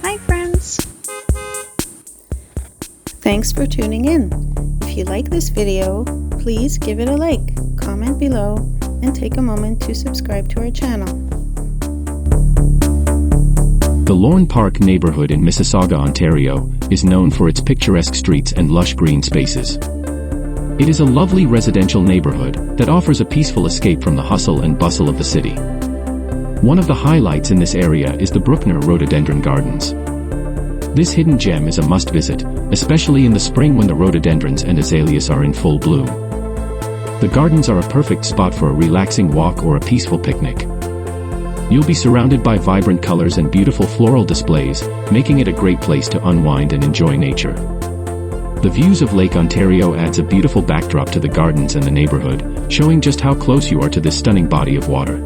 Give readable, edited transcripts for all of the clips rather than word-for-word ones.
Hi friends! Thanks for tuning in. If you like this video, please give it a like, comment below, and take a moment to subscribe to our channel. The Lorne Park neighborhood in Mississauga, Ontario, is known for its picturesque streets and lush green spaces. It is a lovely residential neighborhood that offers a peaceful escape from the hustle and bustle of the city. One of the highlights in this area is the Bruckner Rhododendron Gardens. This hidden gem is a must-visit, especially in the spring when the rhododendrons and azaleas are in full bloom. The gardens are a perfect spot for a relaxing walk or a peaceful picnic. You'll be surrounded by vibrant colors and beautiful floral displays, making it a great place to unwind and enjoy nature. The views of Lake Ontario adds a beautiful backdrop to the gardens and the neighborhood, showing just how close you are to this stunning body of water.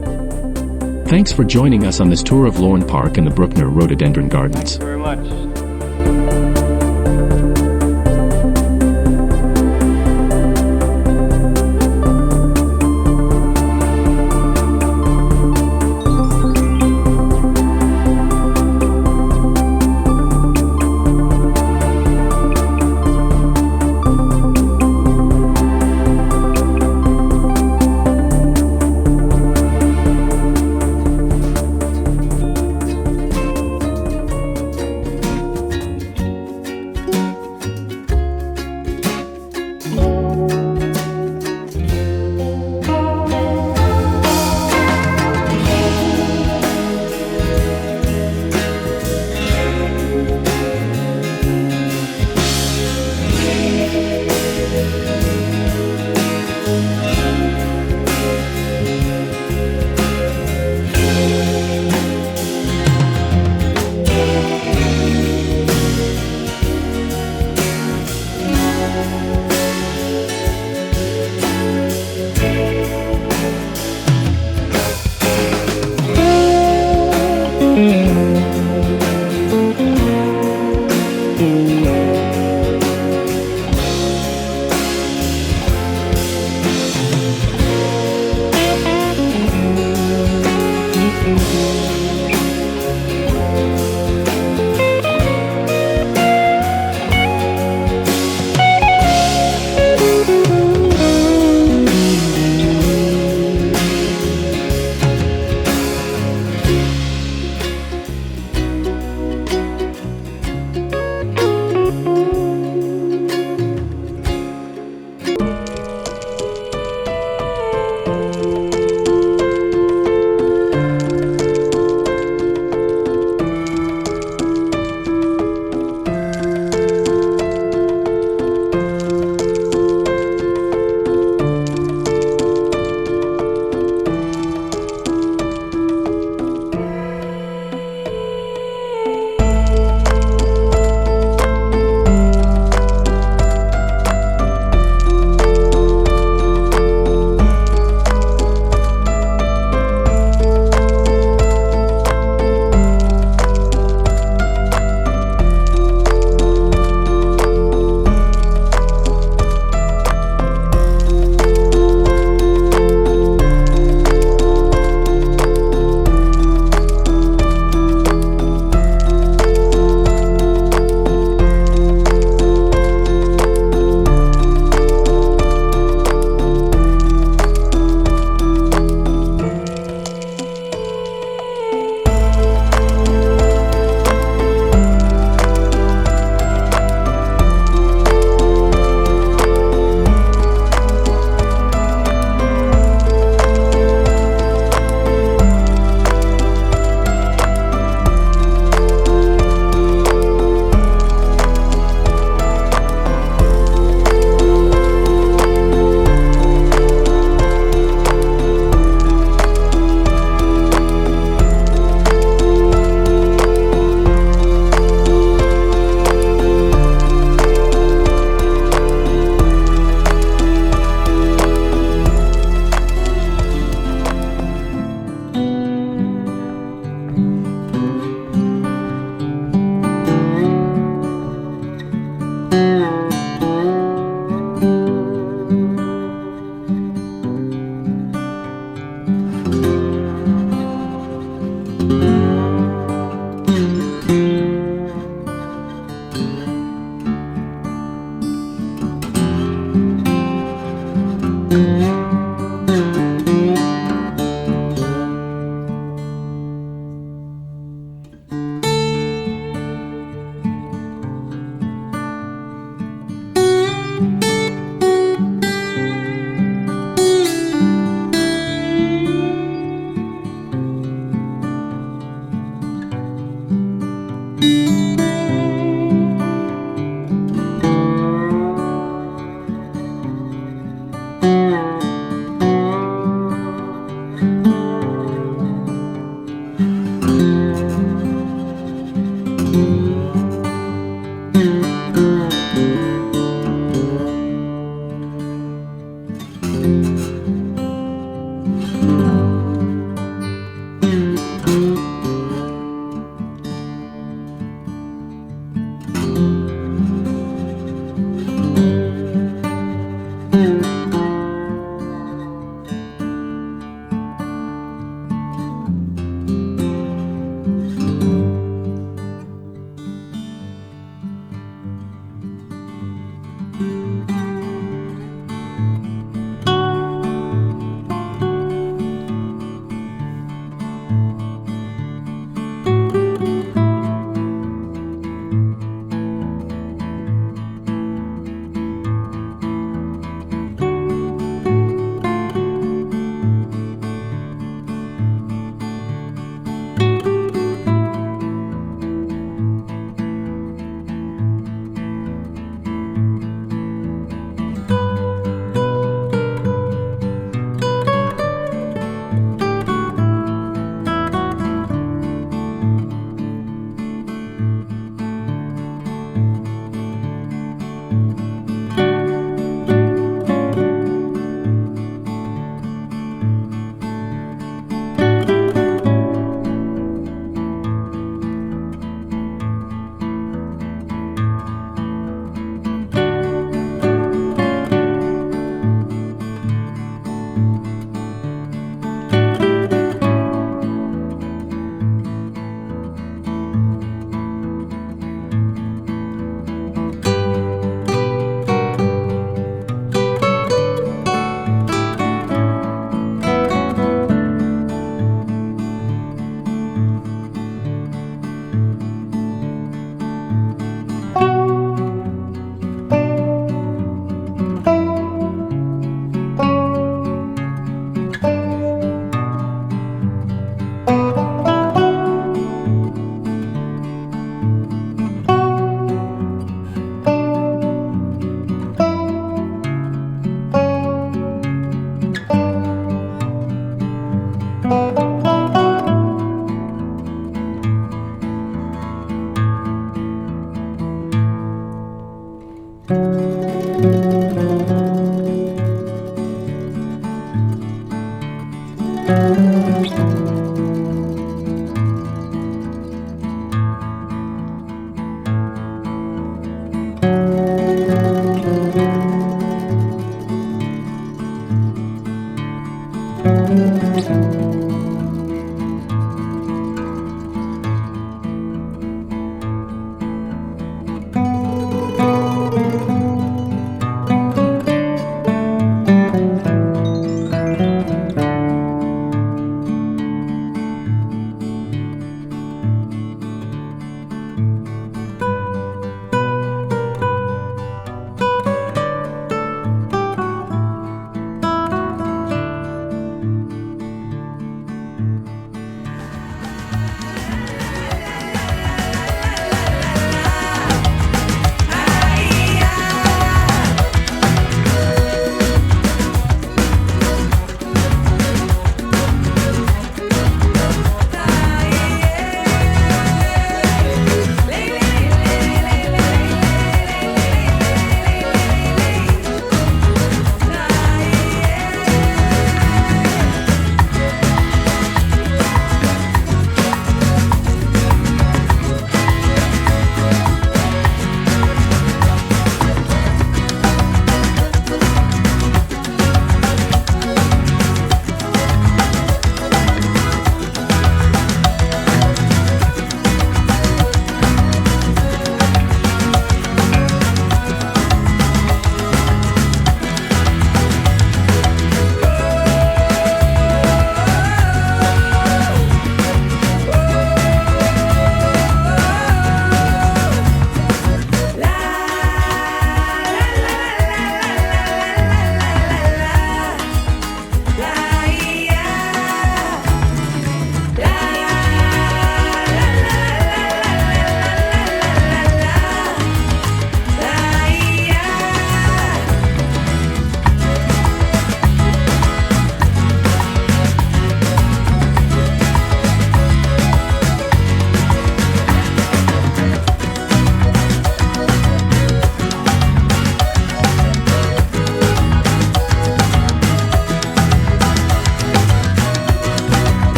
Thanks for joining us on this tour of Lorne Park and the Bruckner Rhododendron Gardens. Thank you very much.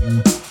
Bye.